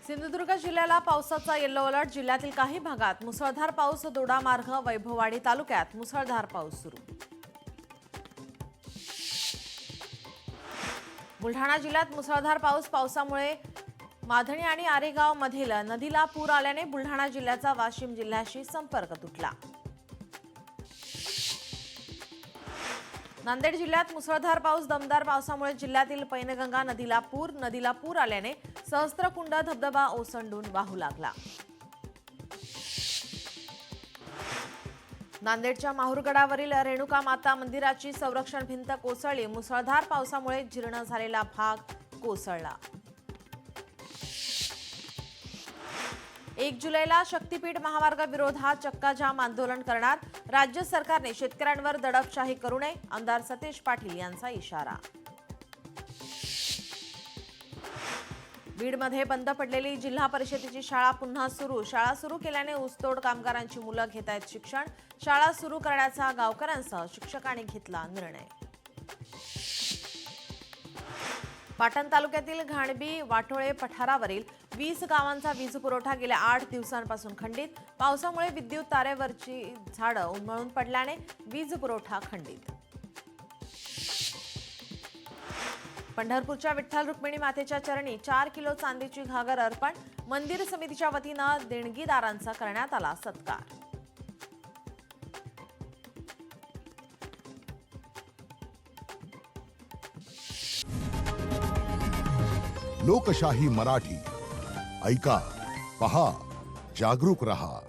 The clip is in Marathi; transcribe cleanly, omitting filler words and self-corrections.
सिंधुदुर्ग जिल्ह्याला पावसाचा येलो अलर्ट। जिल्ह्यातील काही भागात मुसळधार पाऊस। दोडामार्ग वैभववाडी तालुक्यात मुसळधार पाऊस सुरू। बुलढाणा जिल्ह्यात मुसळधार पावसामुळे माधणी आणि आरेगाव मधील नदीला पूर आल्याने बुलढाणा जिल्ह्याचा वाशिम जिल्ह्याशी संपर्क तुटला। नांदेड जिल्ह्यात मुसळधार पाऊस। दमदार पावसामुळे जिल्ह्यातील पैनगंगा नदीला पूर आल्याने सहस्त्रकुंड धबधबा ओसंडून वाहू लागला। नांदेडच्या माहूरगडावरील रेणुका माता मंदिराची संरक्षण भिंत कोसळली। मुसळधार पावसामुळे जीर्ण झालेला भाग कोसळला। 1 जुलैला शक्तीपीठ महामार्ग विरोधात चक्काजाम आंदोलन करणार। राज्य सरकारने शेतकऱ्यांवर दडपशाही करू नये, आमदार सतेज पाटील यांचा इशारा। बीडमध्ये बंद पडलेली जिल्हा परिषदेची शाळा पुन्हा सुरू। शाळा सुरू केल्याने ऊसतोड कामगारांची मुलं घेत आहेत शिक्षण। शाळा सुरू करण्याचा गावकऱ्यांसह शिक्षकांनी घेतला निर्णय। पाटण तालुक्यातील घाणबी वाटोळे पठारावरील 20 गावांचा वीज पुरवठा गेल्या 8 दिवसांपासून खंडित। पावसामुळे विद्युत तारेवरची झाडं उन्मळून पडल्याने वीज पुरवठा खंडित। पंढरपूरच्या विठ्ठल रुक्मिणी मातेच्या चरणी 4 किलो चांदीची घागर अर्पण। मंदिर समितीच्या वतीनं देणगीदारांचा करण्यात आला सत्कार। लोकशाही मराठी ऐका, पहा, जागरूक रहा।